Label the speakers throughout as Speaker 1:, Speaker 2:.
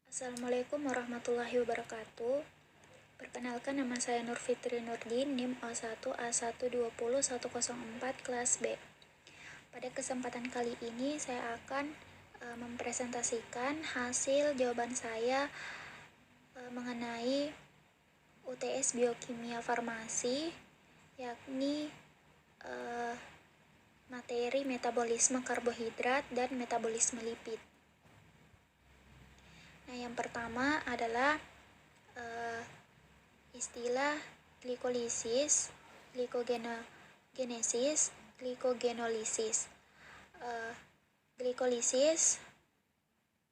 Speaker 1: Assalamualaikum warahmatullahi wabarakatuh. Perkenalkan, nama saya Nur Fitri Nurdin, NIM O1A1201004 kelas B. Pada kesempatan kali ini saya akan mempresentasikan hasil jawaban saya mengenai UTS Biokimia Farmasi, yakni materi metabolisme karbohidrat dan metabolisme lipid. Nah, yang pertama adalah istilah glikolisis, glikogenesis, glikogenolisis. Glikolisis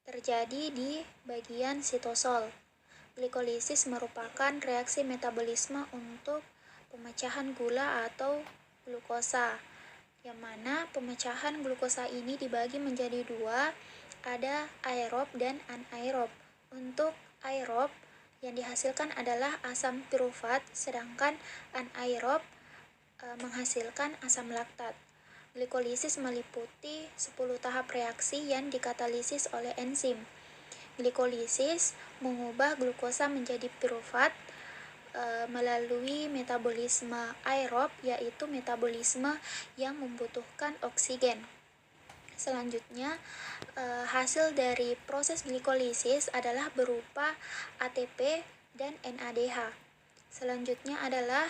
Speaker 1: terjadi di bagian sitosol. Glikolisis merupakan reaksi metabolisme untuk pemecahan gula atau glukosa, yang mana pemecahan glukosa ini dibagi menjadi dua, ada aerob dan anaerob. Untuk aerob, yang dihasilkan adalah asam pirufat, sedangkan anaerob menghasilkan asam laktat. Glikolisis meliputi 10 tahap reaksi yang dikatalisis oleh enzim. Glikolisis mengubah glukosa menjadi pirufat melalui metabolisme aerob, yaitu metabolisme yang membutuhkan oksigen. Selanjutnya, hasil dari proses glikolisis adalah berupa ATP dan NADH. Selanjutnya adalah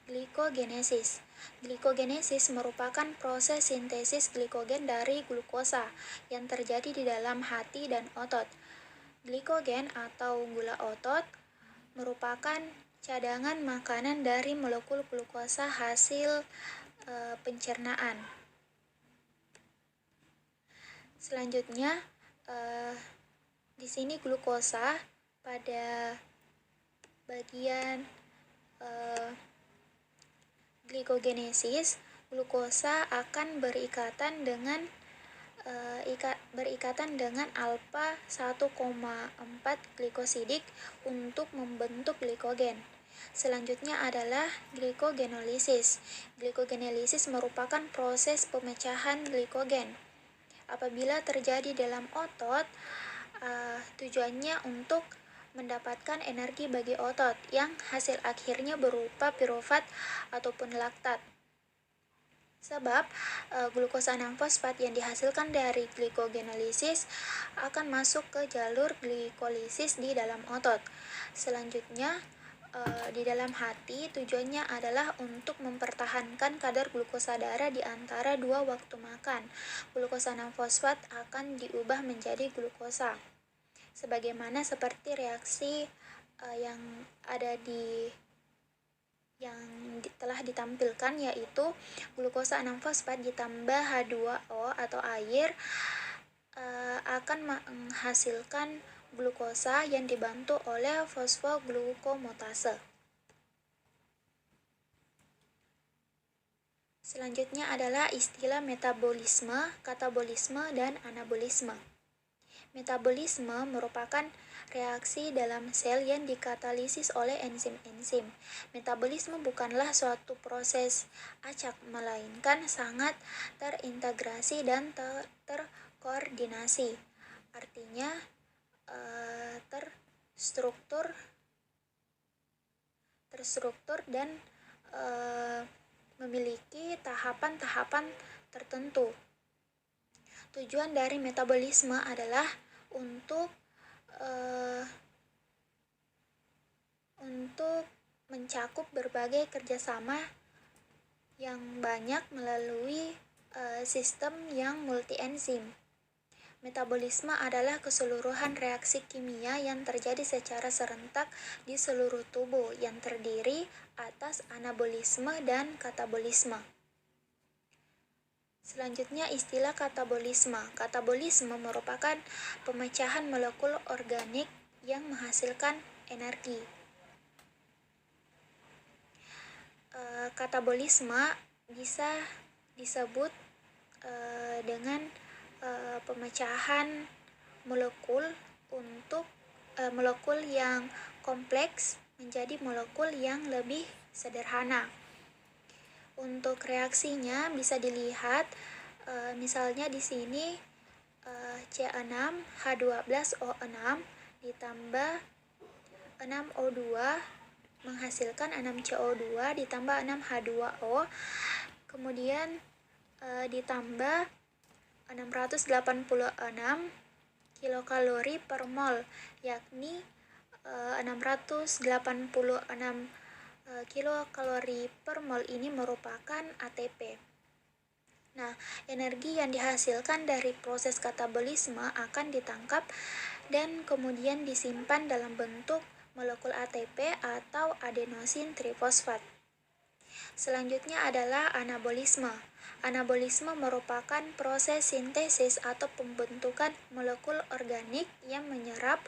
Speaker 1: glikogenesis. Glikogenesis merupakan proses sintesis glikogen dari glukosa yang terjadi di dalam hati dan otot. Glikogen atau gula otot merupakan cadangan makanan dari molekul glukosa hasil pencernaan. Selanjutnya, di sini glukosa pada bagian glikogenesis, glukosa akan berikatan dengan alfa 1,4 glikosidik untuk membentuk glikogen. Selanjutnya adalah glikogenolisis. Glikogenolisis merupakan proses pemecahan glikogen. Apabila terjadi dalam otot, tujuannya untuk mendapatkan energi bagi otot yang hasil akhirnya berupa pirufat ataupun laktat. Sebab glukosa 6-fosfat yang dihasilkan dari glikogenolisis akan masuk ke jalur glikolisis di dalam otot. Selanjutnya, di dalam hati tujuannya adalah untuk mempertahankan kadar glukosa darah di antara 2 waktu makan. Glukosa 6-fosfat akan diubah menjadi glukosa, sebagaimana seperti reaksi yang telah ditampilkan, yaitu glukosa 6-fosfat ditambah H2O atau air akan menghasilkan glukosa yang dibantu oleh fosfoglukomotase. Selanjutnya adalah istilah metabolisme, katabolisme, dan anabolisme. Metabolisme merupakan reaksi dalam sel yang dikatalisis oleh enzim-enzim. Metabolisme bukanlah suatu proses acak, melainkan sangat terintegrasi dan terkoordinasi. Artinya terstruktur dan memiliki tahapan-tahapan tertentu. Tujuan dari metabolisme adalah untuk mencakup berbagai kerjasama yang banyak melalui sistem yang multi-enzim. Metabolisme adalah keseluruhan reaksi kimia yang terjadi secara serentak di seluruh tubuh yang terdiri atas anabolisme dan katabolisme. Selanjutnya, istilah katabolisme. Katabolisme merupakan pemecahan molekul organik yang menghasilkan energi. Katabolisme bisa disebut dengan pemecahan molekul molekul yang kompleks menjadi molekul yang lebih sederhana. Untuk reaksinya bisa dilihat misalnya di sini C6H12O6 ditambah 6O2 menghasilkan 6CO2 ditambah 6H2O, kemudian ditambah 686 kilokalori per mol, yakni 686 kilokalori per mol ini merupakan ATP. Nah, energi yang dihasilkan dari proses katabolisme akan ditangkap dan kemudian disimpan dalam bentuk molekul ATP atau adenosin trifosfat. Selanjutnya adalah anabolisme. Anabolisme merupakan proses sintesis atau pembentukan molekul organik yang menyerap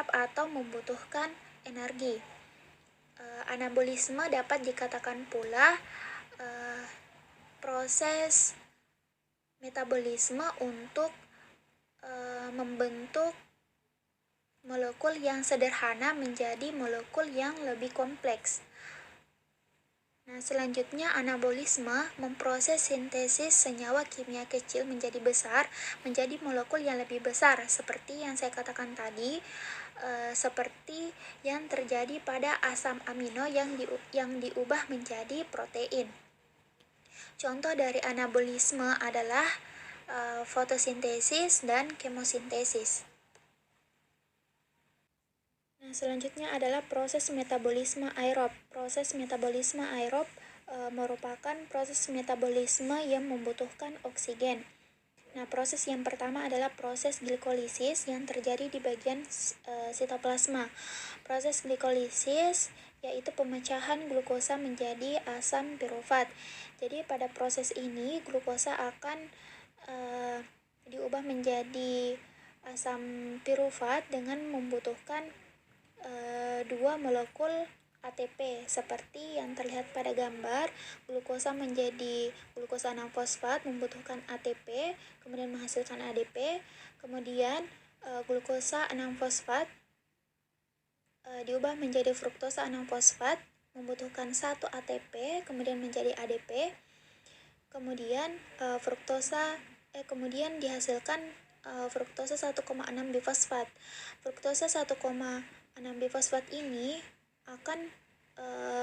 Speaker 1: atau membutuhkan energi. Anabolisme dapat dikatakan pula proses metabolisme untuk membentuk molekul yang sederhana menjadi molekul yang lebih kompleks. Nah, selanjutnya anabolisme memproses sintesis senyawa kimia kecil menjadi besar, menjadi molekul yang lebih besar, seperti yang saya katakan tadi, seperti yang terjadi pada asam amino yang diubah menjadi protein. Contoh dari anabolisme adalah fotosintesis dan kemosintesis. Nah, selanjutnya adalah proses metabolisme aerob. Proses metabolisme aerob merupakan proses metabolisme yang membutuhkan oksigen. Nah, proses yang pertama adalah proses glikolisis yang terjadi di bagian sitoplasma. Proses glikolisis yaitu pemecahan glukosa menjadi asam pirufat. Jadi pada proses ini glukosa akan diubah menjadi asam pirufat dengan membutuhkan dua molekul ATP seperti yang terlihat pada gambar. Glukosa menjadi glukosa 6 fosfat membutuhkan ATP, kemudian menghasilkan ADP. Kemudian glukosa 6 fosfat diubah menjadi fruktosa 6 fosfat membutuhkan 1 ATP, kemudian menjadi ADP. Kemudian kemudian dihasilkan fruktosa 1,6 bifosfat. Fruktosa 1,6 bifosfat ini akan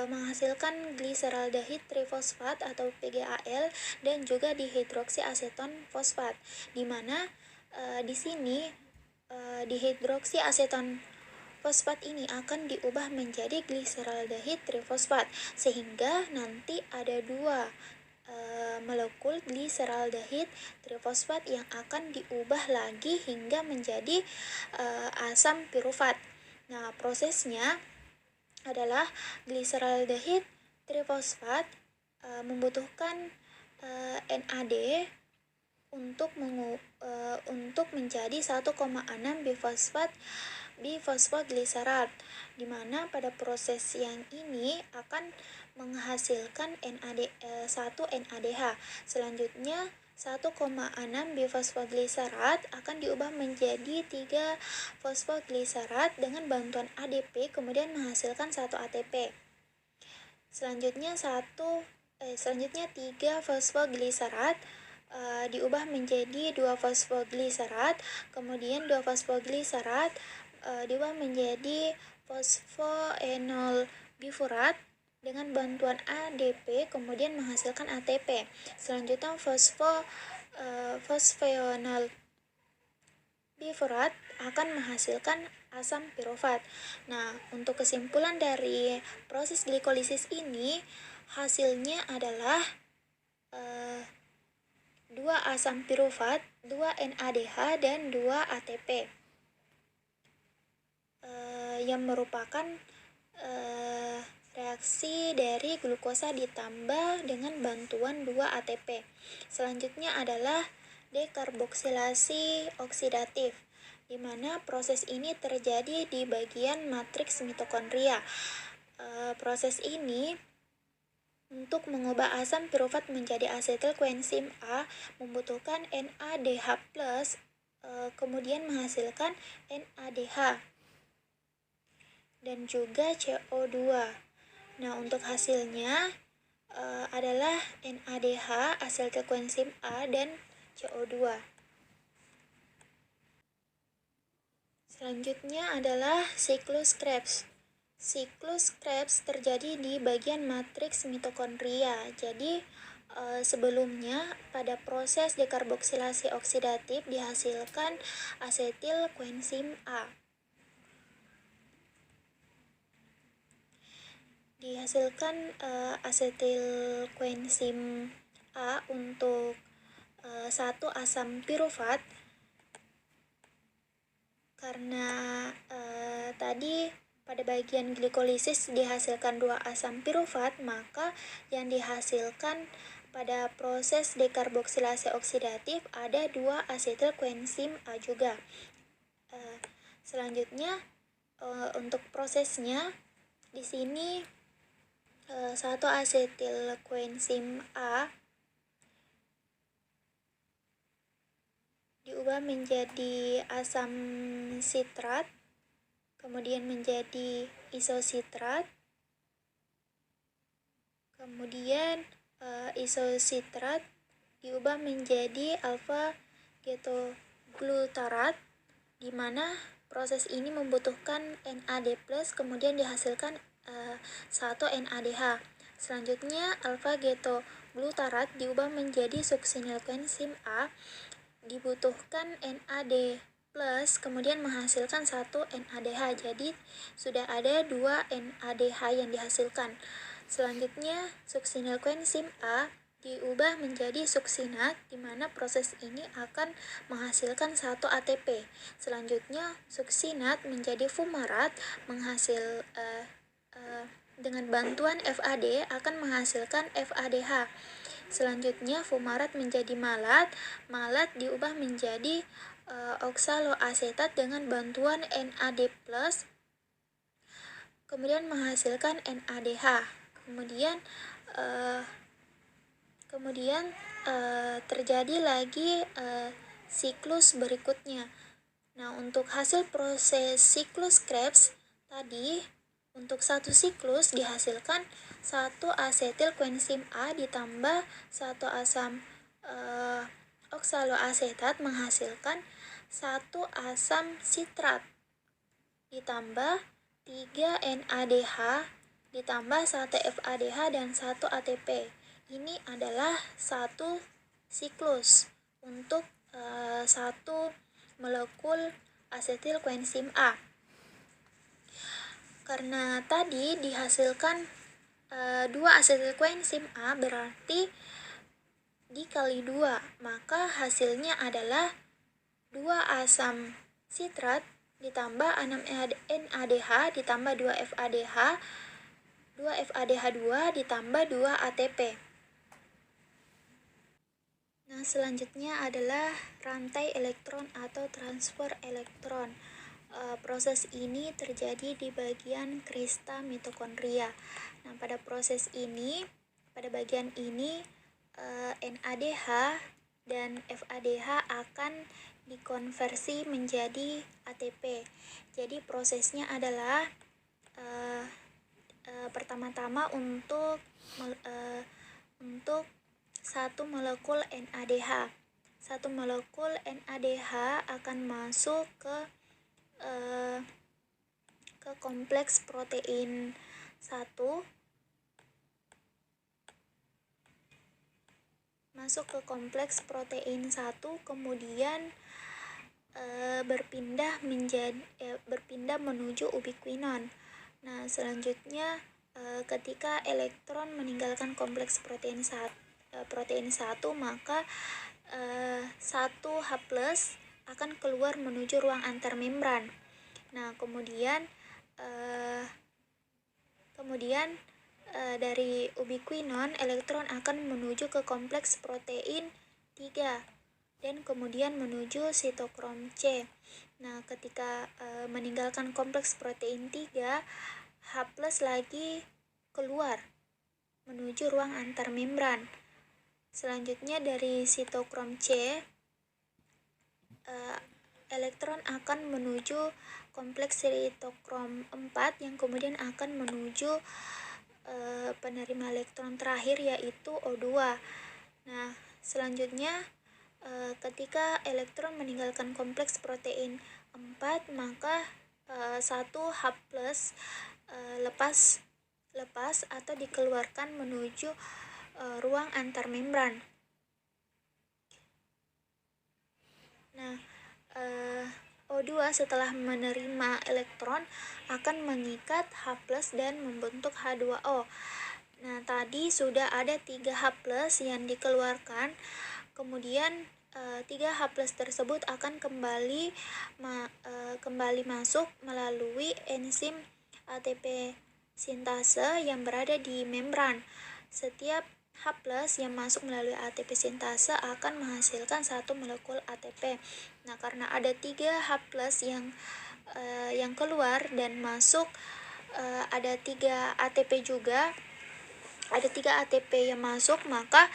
Speaker 1: menghasilkan gliseraldehid trifosfat atau PGAL dan juga dihidroksiaseton fosfat, di mana di sini dihidroksiaseton fosfat ini akan diubah menjadi gliseraldehid trifosfat, sehingga nanti ada dua molekul gliseraldehid trifosfat yang akan diubah lagi hingga menjadi asam pirufat. Nah, prosesnya adalah gliseraldehid trifosfat membutuhkan NAD untuk menjadi 1,6 bifosfoglycerate, di mana pada proses yang ini akan menghasilkan 1 NADH. Selanjutnya 1,6 bifosfoglycerate akan diubah menjadi 3 fosfoglycerate dengan bantuan ADP, kemudian menghasilkan 1 ATP. Selanjutnya 3 fosfoglycerate diubah menjadi 2 fosfoglycerate, kemudian 2 fosfoglycerate diubah menjadi fosfoenol bifurat dengan bantuan ADP, kemudian menghasilkan ATP. Selanjutnya fosfoenol bifurat akan menghasilkan asam pirufat. Nah, untuk kesimpulan dari proses glikolisis ini, hasilnya adalah 2 asam pirufat, 2 NADH, dan 2 ATP yang merupakan reaksi dari glukosa ditambah dengan bantuan 2 ATP. Selanjutnya adalah dekarboksilasi oksidatif, di mana proses ini terjadi di bagian matriks mitokondria. Proses ini untuk mengubah asam pirufat menjadi asetil koenzim A membutuhkan NADH+, kemudian menghasilkan NADH dan juga CO2. Nah, untuk hasilnya adalah NADH, asetil koenzim A, dan CO2. Selanjutnya adalah siklus Krebs. Siklus Krebs terjadi di bagian matriks mitokondria. Jadi sebelumnya pada proses dekarboksilasi oksidatif dihasilkan asetil koenzim A. Asetil koenzim A untuk satu asam pirufat. Karena tadi pada bagian glikolisis dihasilkan 2 asam pirufat, maka yang dihasilkan pada proses dekarboksilasi oksidatif ada 2 asetil koenzim A juga. Selanjutnya untuk prosesnya di sini 1 asetil koenzim A diubah menjadi asam sitrat, kemudian menjadi isositrat, kemudian isositrat diubah menjadi alfa getoglutarat, di mana proses ini membutuhkan NAD+, kemudian dihasilkan 1 NADH. Selanjutnya alfa getoglutarat diubah menjadi suksinil koenzim A, dibutuhkan NAD+, kemudian menghasilkan 1 NADH. Jadi sudah ada 2 NADH yang dihasilkan. Selanjutnya suksinil koenzim A diubah menjadi suksinat, di mana proses ini akan menghasilkan 1 ATP. Selanjutnya suksinat menjadi fumarat, dengan bantuan FAD akan menghasilkan FADH. Selanjutnya fumarat menjadi malat, malat diubah menjadi oksaloasetat dengan bantuan NAD+, kemudian menghasilkan NADH. Kemudian terjadi lagi siklus berikutnya. Nah, untuk hasil proses siklus Krebs tadi, untuk satu siklus dihasilkan 1 asetil koenzim A ditambah 1 asam oksaloasetat menghasilkan 1 asam sitrat ditambah 3 NADH ditambah 1 FADH dan 1 ATP. Ini adalah satu siklus untuk 1 molekul asetil koenzim A. Karena tadi dihasilkan 2 asetil koenzim A, berarti dikali 2, maka hasilnya adalah 2 asam sitrat ditambah 6 NADH ditambah 2 FADH, 2 FADH2 ditambah 2 ATP. Nah, selanjutnya adalah rantai elektron atau transfer elektron. Proses ini terjadi di bagian krista mitokondria. Nah, pada bagian ini NADH dan FADH akan dikonversi menjadi ATP. Jadi prosesnya adalah pertama-tama untuk 1 molekul NADH. 1 molekul NADH akan masuk ke kompleks protein 1, kemudian berpindah menuju ubiquinon. Nah, selanjutnya ketika elektron meninggalkan kompleks protein 1, maka 1H+ akan keluar menuju ruang antarmembran. Nah, kemudian dari ubiquinon elektron akan menuju ke kompleks protein 3 dan kemudian menuju sitokrom C. Nah, ketika meninggalkan kompleks protein 3, H+ lagi keluar menuju ruang antarmembran. Selanjutnya dari sitokrom C, elektron akan menuju kompleks sitokrom 4 yang kemudian akan menuju penerima elektron terakhir, yaitu O2. Nah, selanjutnya ketika elektron meninggalkan kompleks protein 4, maka 1 H plus lepas atau dikeluarkan menuju ruang antar membran. Nah, O2 setelah menerima elektron akan mengikat H plus dan membentuk H2O. Nah, tadi sudah ada 3 H plus yang dikeluarkan, kemudian 3 H plus tersebut akan kembali masuk melalui enzim ATP sintase yang berada di membran. Setiap H plus yang masuk melalui ATP sintase akan menghasilkan 1 molekul ATP. Nah, karena ada 3 H plus yang keluar dan masuk, ada 3 ATP juga, ada 3 ATP yang masuk, maka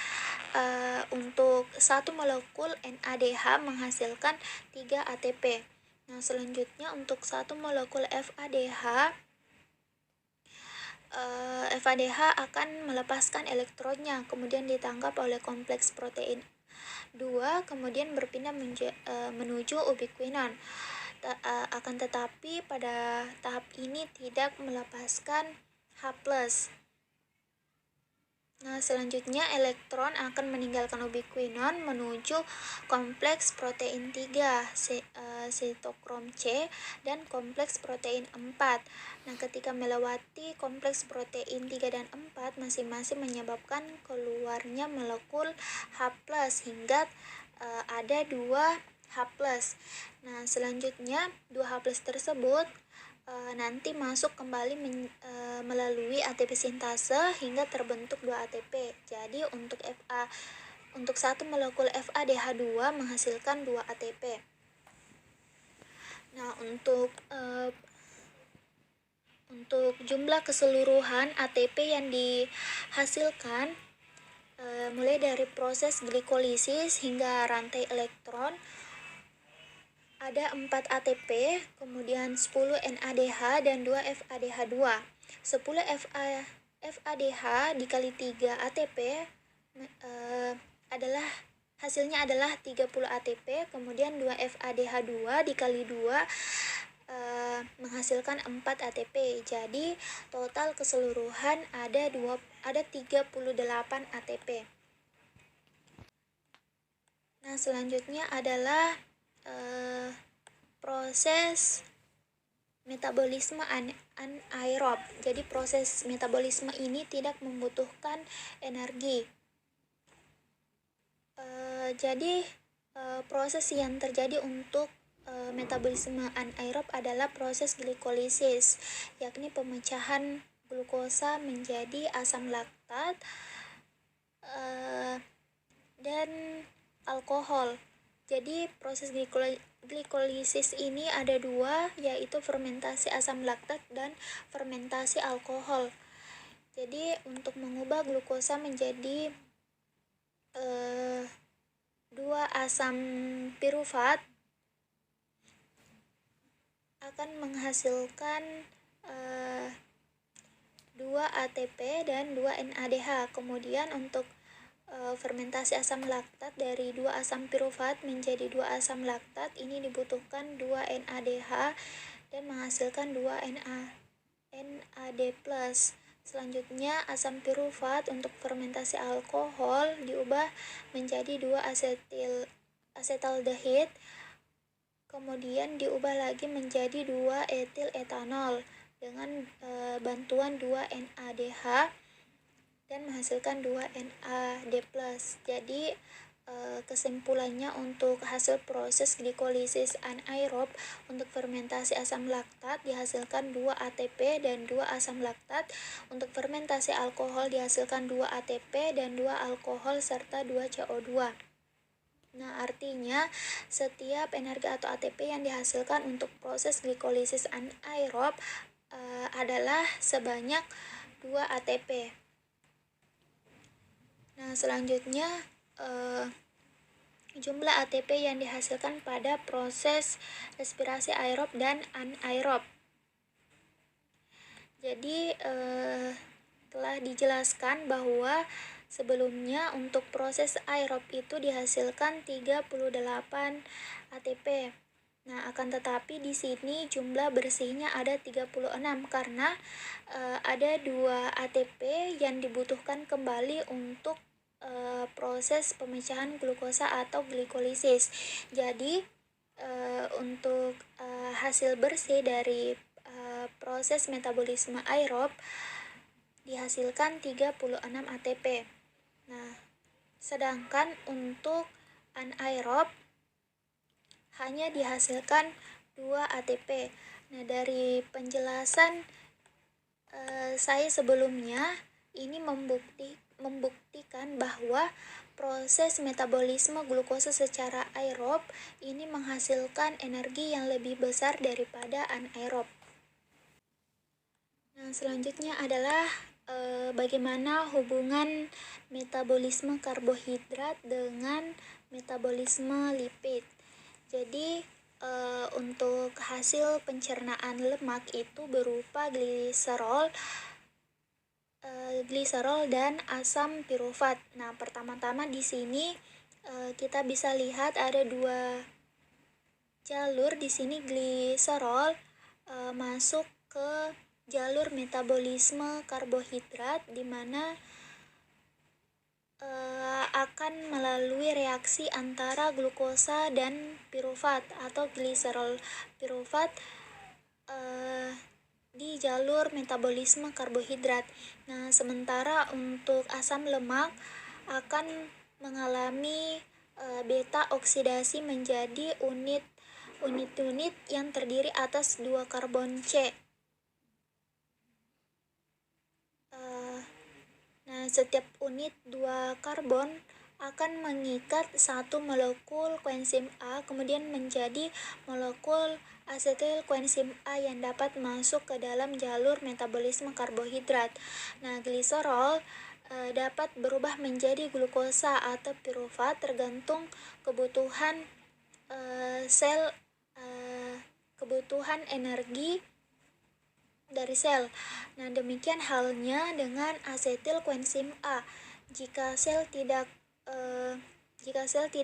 Speaker 1: untuk 1 molekul NADH menghasilkan 3 ATP. Nah, selanjutnya untuk 1 molekul FADH akan melepaskan elektronnya, kemudian ditangkap oleh kompleks protein 2, kemudian berpindah menuju ubiquinon. Akan tetapi pada tahap ini tidak melepaskan H+. Nah, selanjutnya elektron akan meninggalkan ubiquinon menuju kompleks protein 3, sitokrom C, dan kompleks protein 4. Nah, ketika melewati kompleks protein 3 dan 4, masing-masing menyebabkan keluarnya molekul H+, hingga ada 2 H+. Nah, selanjutnya 2 H+ tersebut nanti masuk kembali melalui ATP sintase hingga terbentuk 2 ATP. Jadi untuk 1 molekul FADH2 menghasilkan 2 ATP. Nah, untuk jumlah keseluruhan ATP yang dihasilkan mulai dari proses glikolisis hingga rantai elektron ada 4 ATP, kemudian 10 NADH dan 2 FADH2. 10 FADH dikali 3 ATP hasilnya adalah 30 ATP, kemudian 2 FADH2 dikali 2 menghasilkan 4 ATP. Jadi total keseluruhan ada 38 ATP. Nah, selanjutnya adalah proses metabolisme anaerob. Jadi proses metabolisme ini tidak membutuhkan energi. Jadi proses yang terjadi untuk metabolisme anaerob adalah proses glikolisis, yakni pemecahan glukosa menjadi asam laktat dan alkohol. Jadi proses glikolisis ini ada 2, yaitu fermentasi asam laktat dan fermentasi alkohol. Jadi untuk mengubah glukosa menjadi 2 asam pirufat akan menghasilkan 2 ATP dan 2 NADH. Kemudian untuk fermentasi asam laktat dari 2 asam pirufat menjadi 2 asam laktat ini dibutuhkan 2 NADH dan menghasilkan 2 NAD+. Selanjutnya asam pirufat untuk fermentasi alkohol diubah menjadi 2 asetaldehid, kemudian diubah lagi menjadi 2 etil etanol dengan bantuan 2 NADH dan menghasilkan 2 NAD+. Jadi kesimpulannya untuk hasil proses glikolisis anaerob untuk fermentasi asam laktat dihasilkan 2 ATP dan 2 asam laktat. Untuk fermentasi alkohol dihasilkan 2 ATP dan 2 alkohol serta 2 CO2. Nah, artinya setiap energi atau ATP yang dihasilkan untuk proses glikolisis anaerob adalah sebanyak 2 ATP. Nah, selanjutnya jumlah ATP yang dihasilkan pada proses respirasi aerob dan anaerob. Jadi telah dijelaskan bahwa sebelumnya untuk proses aerob itu dihasilkan 38 ATP. Nah, akan tetapi di sini jumlah bersihnya ada 36 karena ada 2 ATP yang dibutuhkan kembali untuk proses pemecahan glukosa atau glikolisis. Jadi untuk hasil bersih dari proses metabolisme aerob dihasilkan 36 ATP. Nah, sedangkan untuk anaerob hanya dihasilkan 2 ATP. Nah, dari penjelasan saya sebelumnya ini membuktikan bahwa proses metabolisme glukosa secara aerob ini menghasilkan energi yang lebih besar daripada anaerob. Nah, selanjutnya adalah bagaimana hubungan metabolisme karbohidrat dengan metabolisme lipid. Jadi untuk hasil pencernaan lemak itu berupa gliserol dan asam pirufat. Nah, pertama-tama di sini kita bisa lihat ada 2 jalur di sini. Gliserol masuk ke jalur metabolisme karbohidrat di mana akan melalui reaksi antara glukosa dan pirufat atau gliserol pirufat di jalur metabolisme karbohidrat. Nah, sementara untuk asam lemak akan mengalami beta oksidasi menjadi unit-unit yang terdiri atas 2 karbon C. Nah, setiap unit 2 karbon akan mengikat satu molekul koenzim A kemudian menjadi molekul asetil koenzim A yang dapat masuk ke dalam jalur metabolisme karbohidrat. Nah, gliserol dapat berubah menjadi glukosa atau pirufat tergantung kebutuhan sel kebutuhan energi dari sel. Nah, demikian halnya dengan asetil koenzim A. Jika sel tidak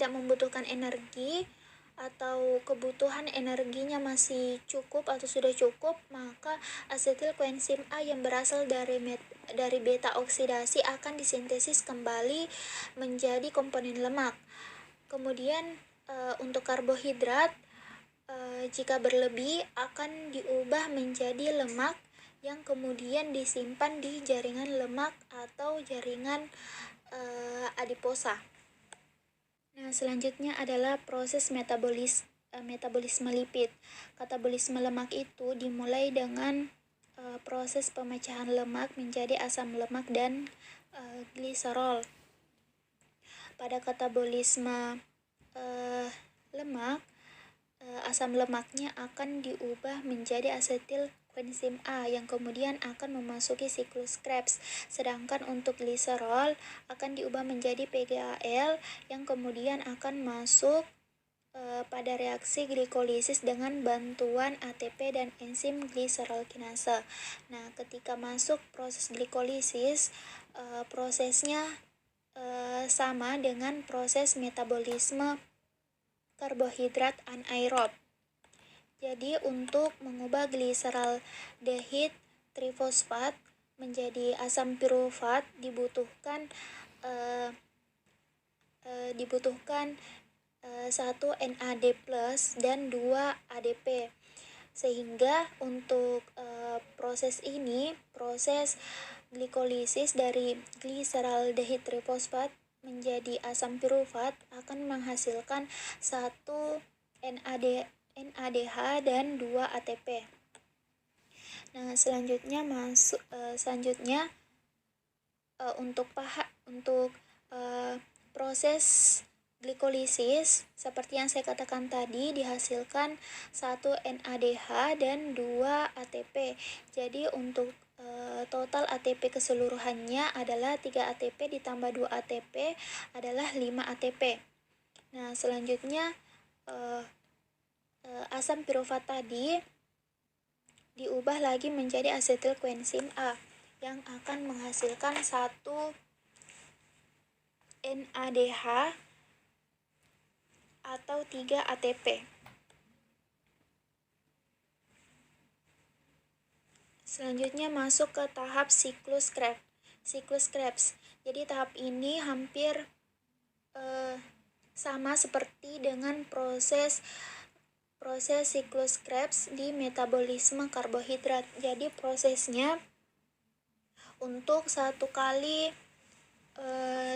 Speaker 1: membutuhkan energi atau kebutuhan energinya masih cukup atau sudah cukup, maka asetil koenzim A yang berasal dari beta oksidasi akan disintesis kembali menjadi komponen lemak. Kemudian untuk karbohidrat jika berlebih akan diubah menjadi lemak yang kemudian disimpan di jaringan lemak atau jaringan adiposa. Nah, selanjutnya adalah proses metabolisme lipid. Katabolisme lemak itu dimulai dengan proses pemecahan lemak menjadi asam lemak dan gliserol. Pada katabolisme lemak, asam lemaknya akan diubah menjadi asetil koenzim A yang kemudian akan memasuki siklus Krebs. Sedangkan untuk gliserol akan diubah menjadi PGAL yang kemudian akan masuk pada reaksi glikolisis dengan bantuan ATP dan enzim gliserol kinase. Nah, ketika masuk proses glikolisis, prosesnya sama dengan proses metabolisme karbohidrat anaerob. Jadi untuk mengubah gliseraldehid trifosfat menjadi asam pirufat dibutuhkan 1 NAD+ dan 2 ADP. Sehingga untuk proses ini, proses glikolisis dari gliseraldehid trifosfat menjadi asam pirufat akan menghasilkan 1 NADH dan 2 ATP. Nah, selanjutnya untuk proses glikolisis seperti yang saya katakan tadi dihasilkan 1 NADH dan 2 ATP. Jadi untuk total ATP keseluruhannya adalah 3 ATP ditambah 2 ATP adalah 5 ATP. Nah, selanjutnya asam pirufat tadi diubah lagi menjadi asetil koenzim A yang akan menghasilkan 1 NADH atau 3 ATP. Selanjutnya masuk ke tahap siklus Krebs. Jadi tahap ini hampir sama seperti dengan proses siklus Krebs di metabolisme karbohidrat. Jadi prosesnya untuk satu kali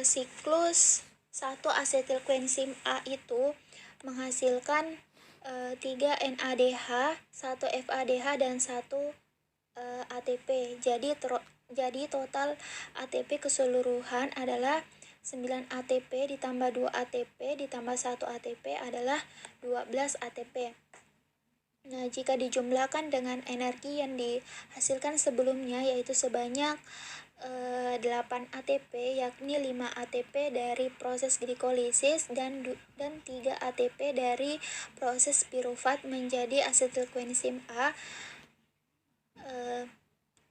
Speaker 1: siklus 1 asetil koenzim A itu menghasilkan 3 NADH, 1 FADH dan 1 ATP. Jadi total ATP keseluruhan adalah 9 ATP ditambah 2 ATP ditambah 1 ATP adalah 12 ATP. Nah, jika dijumlahkan dengan energi yang dihasilkan sebelumnya yaitu sebanyak 8 ATP, yakni 5 ATP dari proses glikolisis dan 3 ATP dari proses pirufat menjadi asetil koenzim A,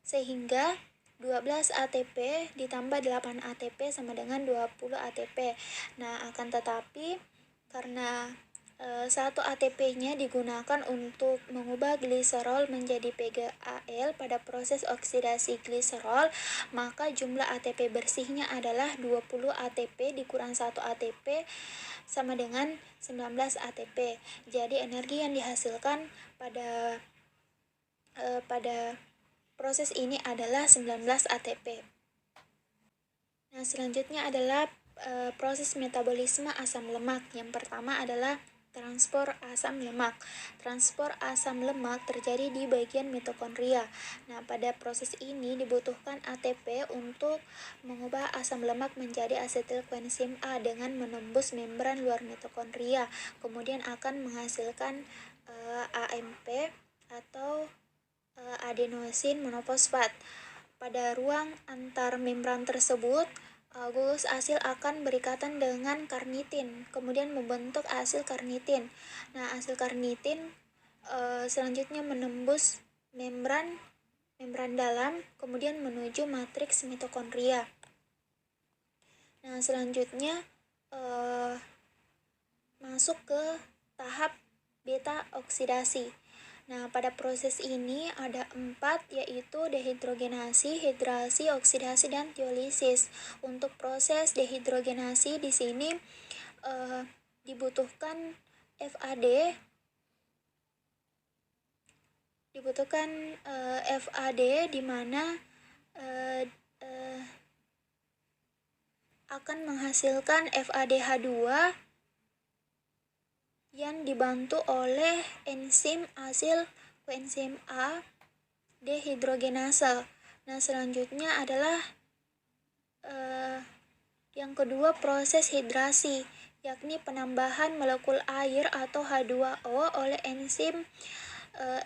Speaker 1: sehingga 12 ATP ditambah 8 ATP sama dengan 20 ATP. Nah, akan tetapi karena 1 ATP-nya digunakan untuk mengubah gliserol menjadi PGAL pada proses oksidasi gliserol, maka jumlah ATP bersihnya adalah 20 ATP dikurang 1 ATP sama dengan 19 ATP. Jadi energi yang dihasilkan pada proses ini adalah 19 ATP. Nah, selanjutnya adalah proses metabolisme asam lemak. Yang pertama adalah transport asam lemak. Transport asam lemak terjadi di bagian mitokondria. Nah, pada proses ini dibutuhkan ATP untuk mengubah asam lemak menjadi asetil koenzim A dengan menembus membran luar mitokondria. Kemudian akan menghasilkan AMP atau adenosin monofosfat. Pada ruang antar membran tersebut, gugus asil akan berikatan dengan karnitin, kemudian membentuk asil karnitin. Nah, asil karnitin selanjutnya menembus membran dalam, kemudian menuju matriks mitokondria. Nah, selanjutnya masuk ke tahap beta oksidasi. Nah, pada proses ini ada 4, yaitu dehidrogenasi, hidrasi, oksidasi, dan tiolisis. Untuk proses dehidrogenasi di sini dibutuhkan FAD di mana akan menghasilkan FADH2 yang dibantu oleh enzim asil koenzim A dehidrogenase. Nah, selanjutnya adalah yang kedua proses hidrasi, yakni penambahan molekul air atau H2O oleh enzim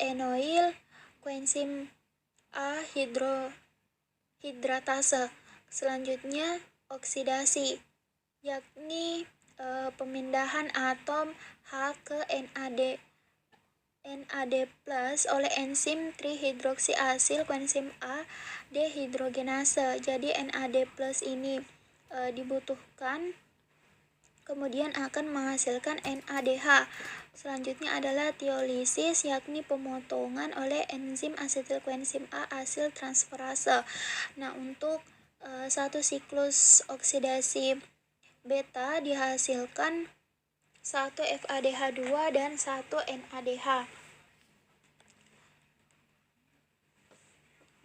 Speaker 1: enoil koenzim A hidratase. Selanjutnya oksidasi, yakni pemindahan atom H ke NAD+ oleh enzim trihidroksiasil koenzim A dehidrogenase. Jadi NAD+ ini dibutuhkan, kemudian akan menghasilkan NADH. Selanjutnya adalah tiolisis, yakni pemotongan oleh enzim asetil koenzim A asil transferase. Nah, untuk satu siklus oksidasi beta dihasilkan 1 FADH2 dan 1 NADH.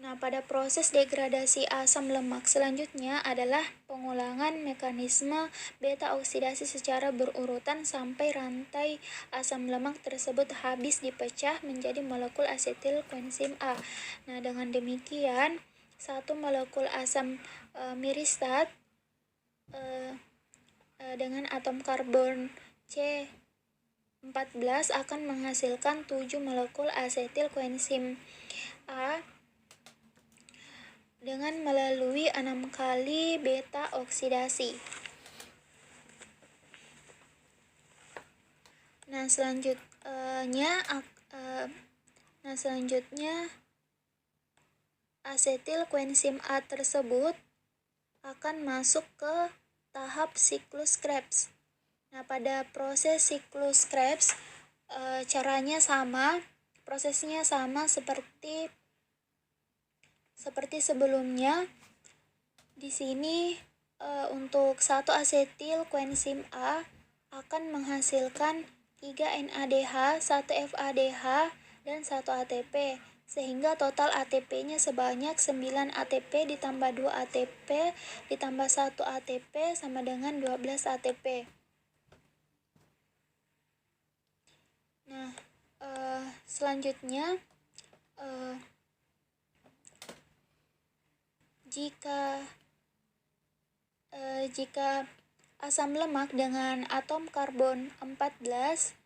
Speaker 1: Nah, pada proses degradasi asam lemak selanjutnya adalah pengulangan mekanisme beta oksidasi secara berurutan sampai rantai asam lemak tersebut habis dipecah menjadi molekul asetil koenzim A. Nah, dengan demikian, satu molekul asam miristat dengan atom karbon C14 akan menghasilkan 7 molekul asetil koenzim A dengan melalui 6 kali beta oksidasi. Nah, selanjutnya asetil koenzim A tersebut akan masuk ke tahap siklus Krebs. Nah, pada proses siklus Krebs prosesnya sama seperti Seperti sebelumnya, di sini untuk 1 asetil koenzim A akan menghasilkan 3 NADH, 1 FADH, dan 1 ATP, sehingga total ATP-nya sebanyak 9 ATP ditambah 2 ATP ditambah 1 ATP sama dengan 12 ATP. Nah, selanjutnya jika asam lemak dengan atom karbon 14,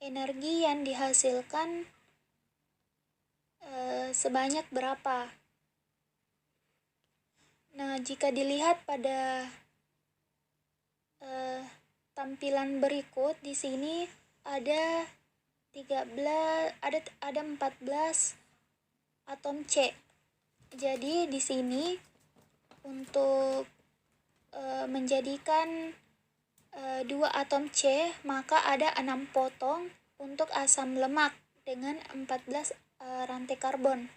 Speaker 1: energi yang dihasilkan sebanyak berapa? Nah, jika dilihat pada tampilan berikut, di sini ada 14 atom C. Jadi di sini untuk menjadikan 2 atom C, maka ada 6 potong untuk asam lemak dengan 14 rantai karbon.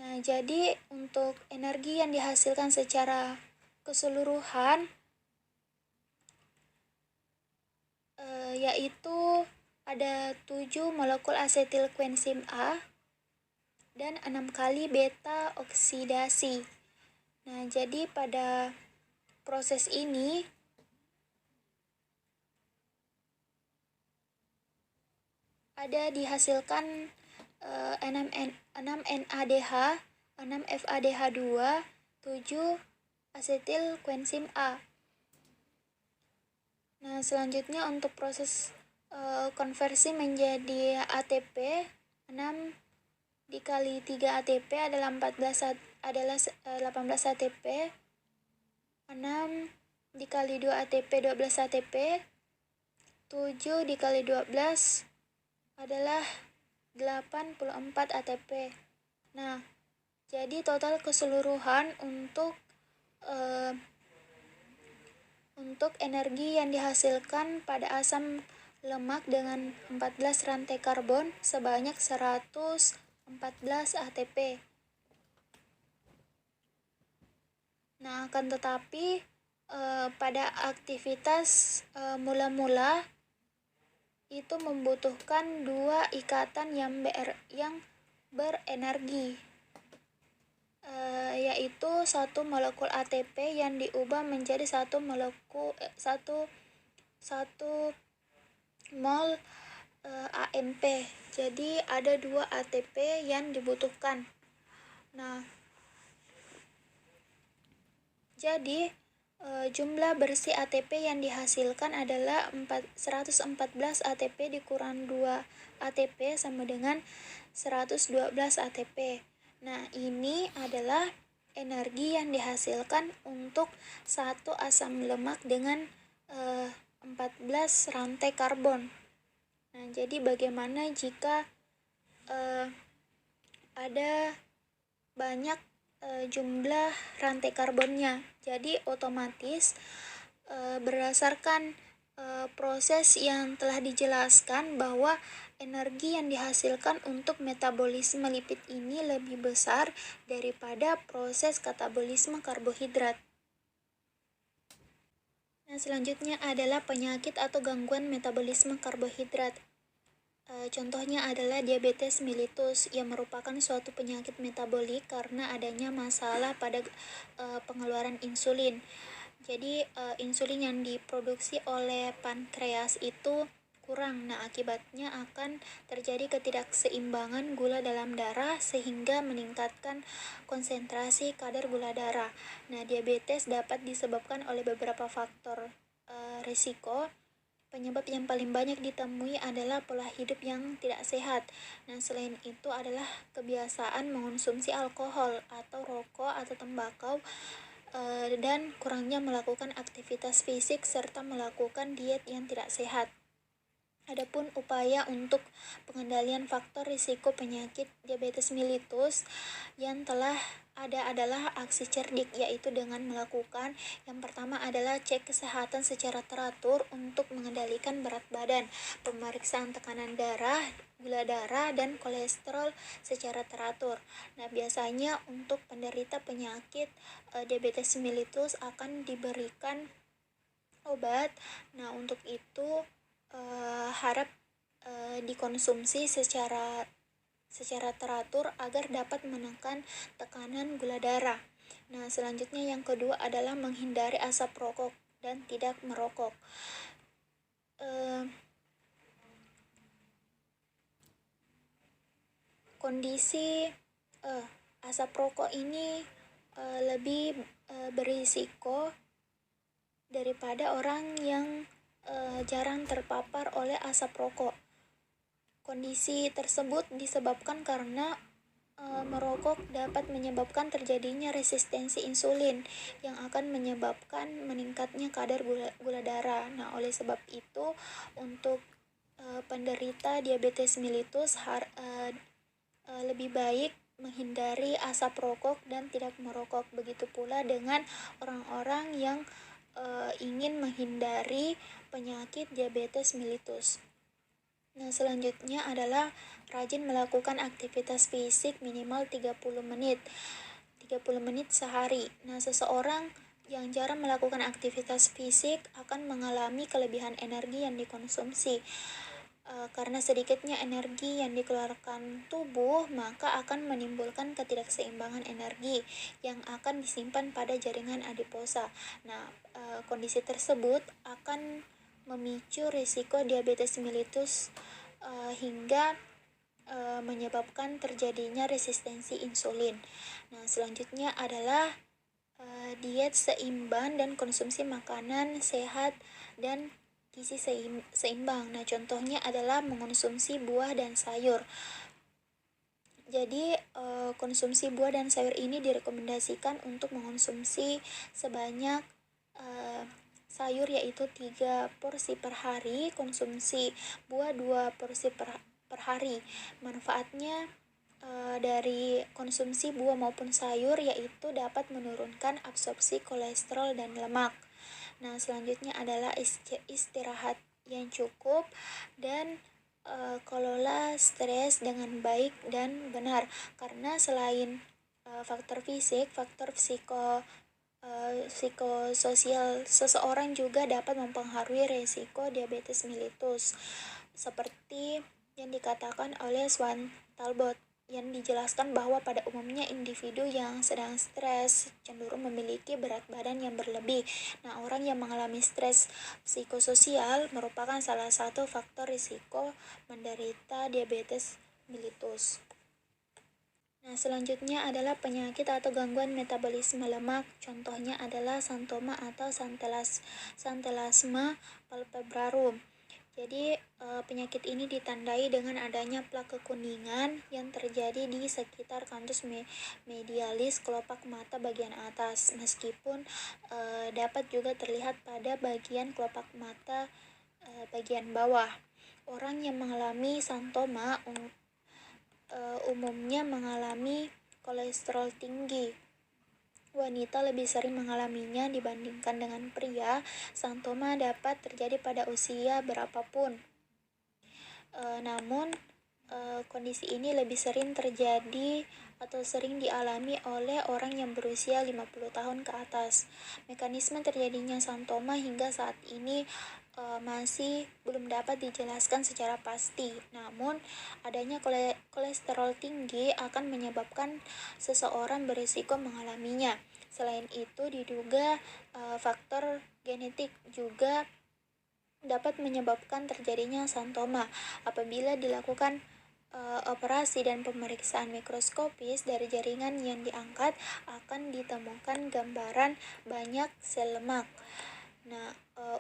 Speaker 1: Nah, jadi untuk energi yang dihasilkan secara keseluruhan yaitu ada 7 molekul asetil koenzim A dan 6 kali beta oksidasi. Nah, jadi pada proses ini ada dihasilkan 6 NADH, 6 FADH2, 7 asetil koenzim A. Nah, selanjutnya untuk proses konversi menjadi ATP, 6 dikali 3 ATP adalah 18 ATP, 6 dikali 2 ATP 12 ATP, 7 dikali 12 adalah 84 ATP. Nah, jadi total keseluruhan untuk energi yang dihasilkan pada asam lemak dengan 14 rantai karbon sebanyak 114 ATP. Nah, akan tetapi pada aktivitas mula-mula itu membutuhkan 2 ikatan yang berenergi, yaitu 1 molekul ATP yang diubah menjadi 1 mol AMP. Jadi ada 2 ATP yang dibutuhkan. Nah, jadi jumlah bersih ATP yang dihasilkan adalah 114 ATP dikurang 2 ATP sama dengan 112 ATP. Nah, ini adalah energi yang dihasilkan untuk 1 asam lemak dengan 14 rantai karbon. Nah, jadi bagaimana jika ada banyak jumlah rantai karbonnya? Jadi otomatis berdasarkan proses yang telah dijelaskan bahwa energi yang dihasilkan untuk metabolisme lipid ini lebih besar daripada proses katabolisme karbohidrat. Nah, selanjutnya adalah penyakit atau gangguan metabolisme karbohidrat. Contohnya adalah diabetes mellitus yang merupakan suatu penyakit metabolik karena adanya masalah pada pengeluaran insulin. Jadi insulin yang diproduksi oleh pankreas itu kurang. Nah, akibatnya akan terjadi ketidakseimbangan gula dalam darah sehingga meningkatkan konsentrasi kadar gula darah. Nah, diabetes dapat disebabkan oleh beberapa faktor risiko. Penyebab yang paling banyak ditemui adalah pola hidup yang tidak sehat. Nah, selain itu adalah kebiasaan mengonsumsi alkohol atau rokok atau tembakau dan kurangnya melakukan aktivitas fisik serta melakukan diet yang tidak sehat. Adapun upaya untuk pengendalian faktor risiko penyakit diabetes mellitus yang telah ada adalah aksi cerdik, yaitu dengan melakukan yang pertama adalah cek kesehatan secara teratur untuk mengendalikan berat badan, pemeriksaan tekanan darah gula darah dan kolesterol secara teratur. Nah, biasanya untuk penderita penyakit diabetes mellitus akan diberikan obat. Nah, untuk itu harap dikonsumsi secara teratur agar dapat menekan tekanan gula darah. Nah, selanjutnya yang kedua adalah menghindari asap rokok dan tidak merokok. Kondisi asap rokok ini lebih berisiko daripada orang yang jarang terpapar oleh asap rokok. Kondisi tersebut disebabkan karena merokok dapat menyebabkan terjadinya resistensi insulin yang akan menyebabkan meningkatnya kadar gula darah. Nah, oleh sebab itu untuk penderita diabetes mellitus lebih baik menghindari asap rokok dan tidak merokok. Begitu pula dengan orang-orang yang ingin menghindari penyakit diabetes mellitus. Nah, selanjutnya adalah rajin melakukan aktivitas fisik minimal 30 menit sehari. Nah, seseorang yang jarang melakukan aktivitas fisik akan mengalami kelebihan energi yang dikonsumsi. Karena sedikitnya energi yang dikeluarkan tubuh, maka akan menimbulkan ketidakseimbangan energi yang akan disimpan pada jaringan adiposa. Nah, kondisi tersebut akan memicu risiko diabetes mellitus hingga menyebabkan terjadinya resistensi insulin. Nah, selanjutnya adalah diet seimbang dan konsumsi makanan sehat dan gizi seimbang. Nah, contohnya adalah mengonsumsi buah dan sayur. Jadi, konsumsi buah dan sayur ini direkomendasikan untuk mengonsumsi sebanyak sayur yaitu 3 porsi per hari, konsumsi buah 2 porsi per hari. Manfaatnya dari konsumsi buah maupun sayur yaitu dapat menurunkan absorpsi kolesterol dan lemak. Nah, selanjutnya adalah istirahat yang cukup dan kelola stres dengan baik dan benar. Karena selain faktor fisik, faktor psikososial seseorang juga dapat mempengaruhi resiko diabetes mellitus. Seperti yang dikatakan oleh Swan Talbot, yang dijelaskan bahwa pada umumnya individu yang sedang stres cenderung memiliki berat badan yang berlebih. Nah, orang yang mengalami stres psikososial merupakan salah satu faktor risiko menderita diabetes mellitus. Nah, selanjutnya adalah penyakit atau gangguan metabolisme lemak. Contohnya adalah xanthoma atau Xanthelasma palpebrarum. Jadi, penyakit ini ditandai dengan adanya plak kekuningan yang terjadi di sekitar kantus medialis kelopak mata bagian atas, meskipun dapat juga terlihat pada bagian kelopak mata bagian bawah. Orang yang mengalami xanthoma umumnya mengalami kolesterol tinggi. Wanita lebih sering mengalaminya dibandingkan dengan pria. Xanthoma dapat terjadi pada usia berapapun. Namun kondisi ini lebih sering terjadi atau sering dialami oleh orang yang berusia 50 tahun ke atas. Mekanisme terjadinya xanthoma hingga saat ini masih belum dapat dijelaskan secara pasti. Namun, adanya kolesterol tinggi akan menyebabkan seseorang berisiko mengalaminya. Selain itu, diduga faktor genetik juga dapat menyebabkan terjadinya xanthoma. Apabila dilakukan operasi dan pemeriksaan mikroskopis dari jaringan yang diangkat, akan ditemukan gambaran banyak sel lemak. Nah,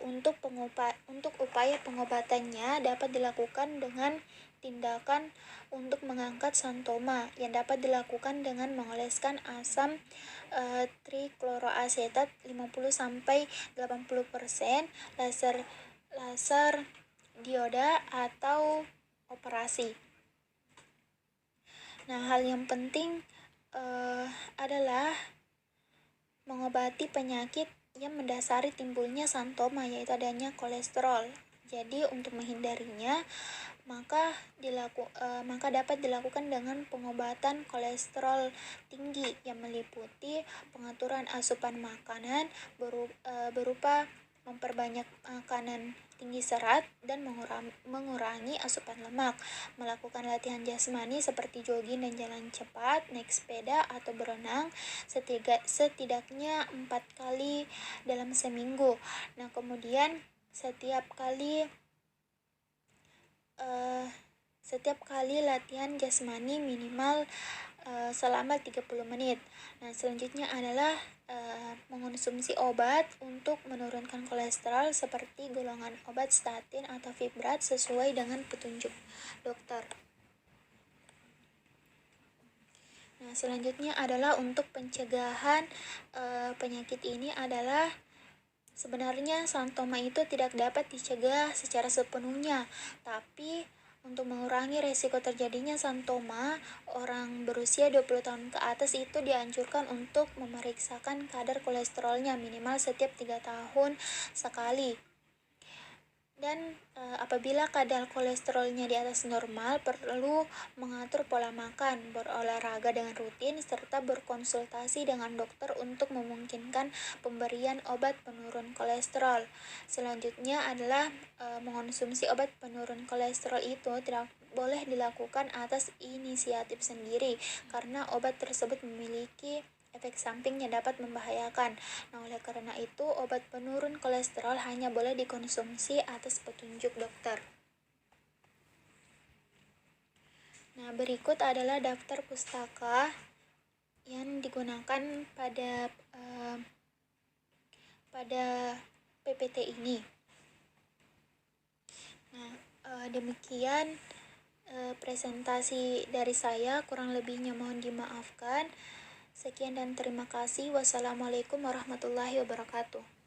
Speaker 1: untuk upaya pengobatannya dapat dilakukan dengan tindakan untuk mengangkat xanthoma yang dapat dilakukan dengan mengoleskan asam trikloroasetat 50-80%, laser dioda atau operasi. Nah, hal yang penting adalah mengobati penyakit yang mendasari timbulnya xanthoma, yaitu adanya kolesterol. Jadi, untuk menghindarinya, maka dapat dilakukan dengan pengobatan kolesterol tinggi yang meliputi pengaturan asupan makanan berupa memperbanyak makanan tinggi serat dan mengurangi asupan lemak, melakukan latihan jasmani seperti jogging dan jalan cepat, naik sepeda atau berenang setidaknya 4 kali dalam seminggu. Nah, kemudian setiap kali latihan jasmani minimal selama 30 menit. Nah, selanjutnya adalah mengonsumsi obat untuk menurunkan kolesterol seperti golongan obat statin atau fibrat sesuai dengan petunjuk dokter. Nah, selanjutnya adalah untuk pencegahan penyakit ini adalah sebenarnya santoma itu tidak dapat dicegah secara sepenuhnya, tapi untuk mengurangi resiko terjadinya santoma, orang berusia 20 tahun ke atas itu dianjurkan untuk memeriksakan kadar kolesterolnya minimal setiap 3 tahun sekali. Dan apabila kadar kolesterolnya di atas normal, perlu mengatur pola makan, berolahraga dengan rutin, serta berkonsultasi dengan dokter untuk memungkinkan pemberian obat penurun kolesterol. Selanjutnya adalah mengonsumsi obat penurun kolesterol itu tidak boleh dilakukan atas inisiatif sendiri, karena obat tersebut memiliki efek samping yang dapat membahayakan. Nah, oleh karena itu, obat penurun kolesterol hanya boleh dikonsumsi atas petunjuk dokter. Nah, berikut adalah daftar pustaka yang digunakan pada PPT ini. Nah, demikian presentasi dari saya, kurang lebihnya mohon dimaafkan. Sekian dan terima kasih. Wassalamualaikum warahmatullahi wabarakatuh.